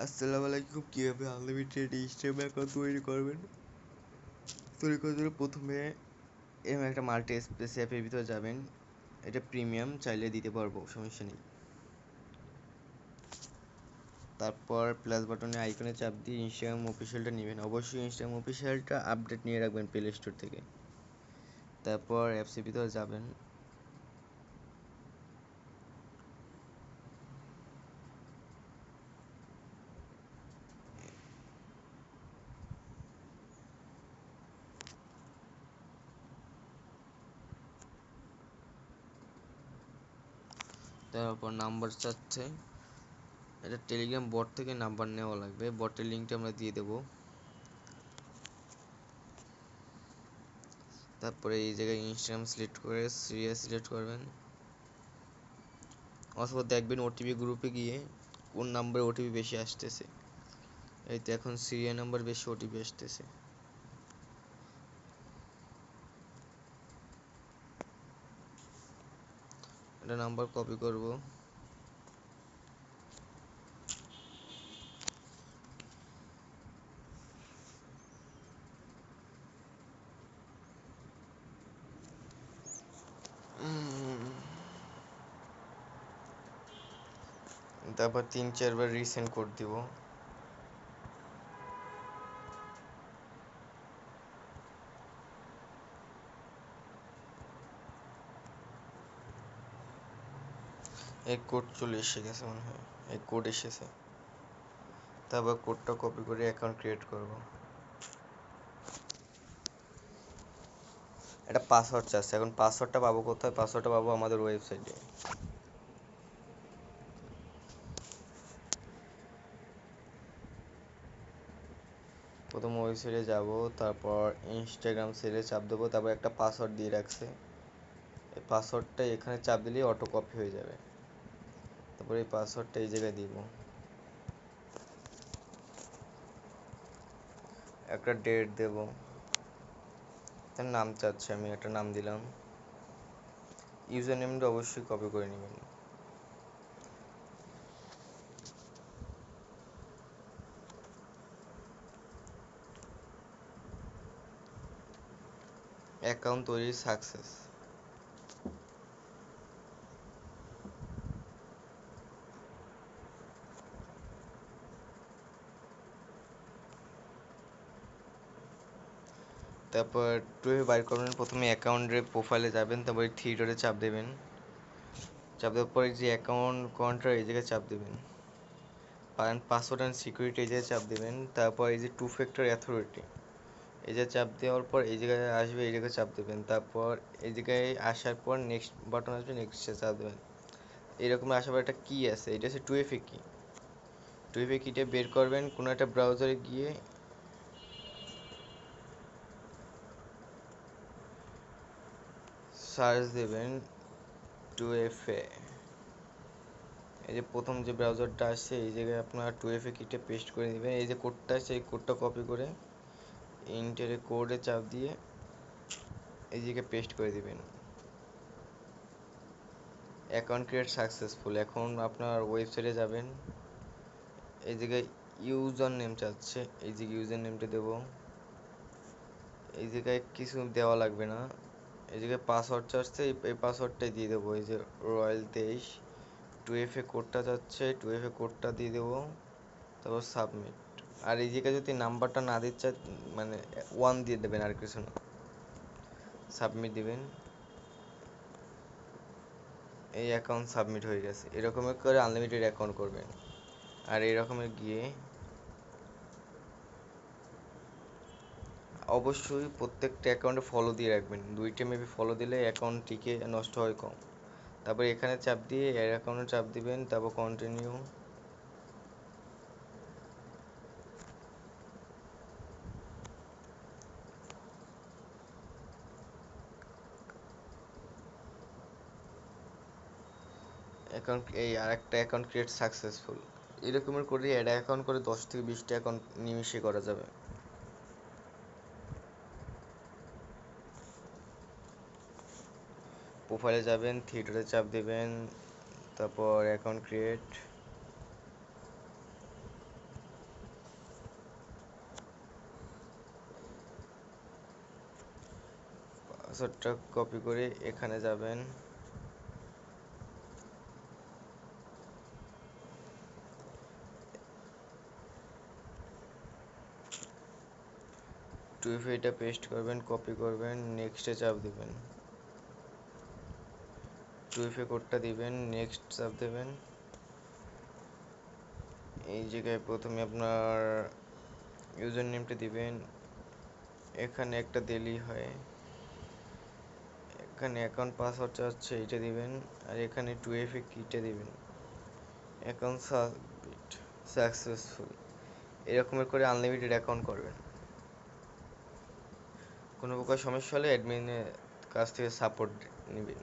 আসসালামু আলাইকুম। কীভাবে আনলিমিটেড ইনস্টাগ্রাম অ্যাকাউন্ট তৈরি করবেন? তৈরি করার জন্য প্রথমে এরকম একটা মাল্টি স্পেস অ্যাপের ভিতরে যাবেন। এটা প্রিমিয়াম, চাইলে দিতে পারবো, সমস্যা নেই। তারপর প্লাস বাটনে আইকনে চাপ দিয়ে ইনস্টাগ্রাম অফিসিয়ালটা নেবেন। অবশ্যই ইনস্টাগ্রাম অফিসিয়ালটা আপডেট নিয়ে রাখবেন প্লে স্টোর থেকে। তারপর অ্যাপসের ভিতরে যাবেন। তারপর নাম্বার চাচ্ছে, এটা টেলিগ্রাম বট থেকে নাম্বার নেওয়া লাগবে। বটের লিঙ্কটা আমরা দিয়ে দেবো। তারপরে এই জায়গায় ইনস্টাগ্রাম সিলেক্ট করে সিরিয়াল সিলেক্ট করবেন, অথবা দেখবেন ওটিপি গ্রুপে গিয়ে কোন নাম্বারে ওটিপি বেশি আসতেছে। এই তো এখন সিরিয়াল নাম্বার বেশি ওটিপি আসতেছে। এটা নাম্বার কপি করব। তারপর 3-4 বার রিসেন্ড কোড দিব। এই কোড চলে এসে গেছে মনে হয়, এই কোড এসেছে। তারপর কোডটা কপি করে অ্যাকাউন্ট ক্রিয়েট করব। এটা পাসওয়ার্ড চাচ্ছে, এখন পাসওয়ার্ডটা পাবো কোথায়? পাসওয়ার্ডটা পাবো আমাদের ওয়েবসাইটে। প্রথম ওয়েবসাইটে যাব, তারপর ইনস্টাগ্রাম সেলে চাপ দেবো, তারপর একটা পাসওয়ার্ড দিয়ে রাখছে। এই পাসওয়ার্ডটা এখানে চাপ দিলেই অটো কপি হয়ে যাবে। তারপর এই পাসওয়ার্ডটা এই জায়গায় দিব। একটা ডেট দেব, তার নাম চাচ্ছে, আমি একটা নাম দিলাম। ইউজার নেমটা অবশ্যই কপি করে নেবেন। অ্যাকাউন্ট তৈরি সাকসেস। তারপর টুয়ে বাইর করবেন। প্রথমে অ্যাকাউন্টের প্রোফাইলে যাবেন, তারপর থ্রি ডটে চাপ দেবেন। চাপ দেওয়ার পরে যে অ্যাকাউন্ট কাউন্টার এই জায়গায় চাপ দেবেন। পাসওয়ার্ড অ্যান্ড সিকিউরিটি এই জায়গায় চাপ দেবেন। তারপর এই যে টু ফ্যাক্টর অ্যাথরিটি এই যে চাপ দেওয়ার পর এই জায়গায় আসবে, এই জায়গায় চাপ দেবেন। তারপর এই জায়গায় আসার পর নেক্সট বাটন আসবে, নেক্সটে চাপ দেবেন। এরকম আসার পর একটা কি আছে, এটা হচ্ছে টুয়েফে কি। টুয়েফে কিটা বের করবেন, কোনো একটা ব্রাউজারে গিয়ে সার্চ দেবেন টুয়েফে। এই যে প্রথম যে ব্রাউজারটা আসছে এই জায়গায় আপনার টুয়েফে কিটা পেস্ট করে নেবেন। এই যে কোডটা আছে এই কোডটা কপি করে ইন্টারে কোডে চাপ দিয়ে এই জায়গায় পেস্ট করে দিবেন। Account create successful. এখন আপনার ওয়েবসাইটে যাবেন, এই জায়গায় ইউজার নেম চাচ্ছে, এই যে ইউজার নেমটা দেবো। এই জায়গায় কিছু দেওয়া লাগবে না, এই জায়গায় পাসওয়ার্ড চাচ্ছে, এই পাসওয়ার্ডটাই দিয়ে দেবো। এই যে রয়্যাল23। টুয়েফে কোডটা যাচ্ছে, টুয়েফে কোডটা দিয়ে দেবো, তারপর সাবমিট। আর এই জায়গায় যদি নাম্বারটা না দিচ্ছে, মানে 1 দিয়ে দেবেন, আর কিছু না। সাবমিট দিবেন। এই অ্যাকাউন্ট সাবমিট হয়ে গেছে। এরকমের করে আনলিমিটেড অ্যাকাউন্ট করবেন। আর এই রকমের গিয়ে অবশ্যই প্রত্যেকটা অ্যাকাউন্টে ফলো দিয়ে রাখবেন। 2টা মেবি ফলো দিলে অ্যাকাউন্টটিকে নষ্ট হয় কম। তারপর এখানে চাপ দিয়ে এর অ্যাকাউন্টে চাপ দিবেন, তারপর কন্টিনিউ। অ্যাকাউন্ট এই আরেকটা অ্যাকাউন্ট ক্রিয়েট সাকসেসফুল। এরকমের করে অ্যাড অ্যাকাউন্ট করে 10 থেকে 20টা অ্যাকাউন্ট নিমিশে করা যাবে। প্রোফাইলে যাবেন, থিয়েটারে চাপ দেবেন, তারপর অ্যাকাউন্ট ক্রিয়েট। পাসওয়ার্ডটা কপি করে এখানে যাবেন, এটা পেস্ট করবেন, কপি করবেন, নেক্সটে চাপ দিবেন, কোডটা দিবেন, নেক্সট চাপ দেবেন। এই জায়গায় প্রথমে আপনার ইউজার নেমটা দিবেন, এখানে একটা দিলেই হয়, এখানে অ্যাকাউন্ট পাসওয়ার্ড চাচ্ছে এটা দিবেন, আর এখানে 2FA কিটা দিবেন। অ্যাকাউন্ট সাকসেসফুল, এরকমের করে আনলিমিটেড অ্যাকাউন্ট করবেন। কোনো প্রকার সমস্যা হলে অ্যাডমিনের কাছ থেকে সাপোর্ট নেবেন।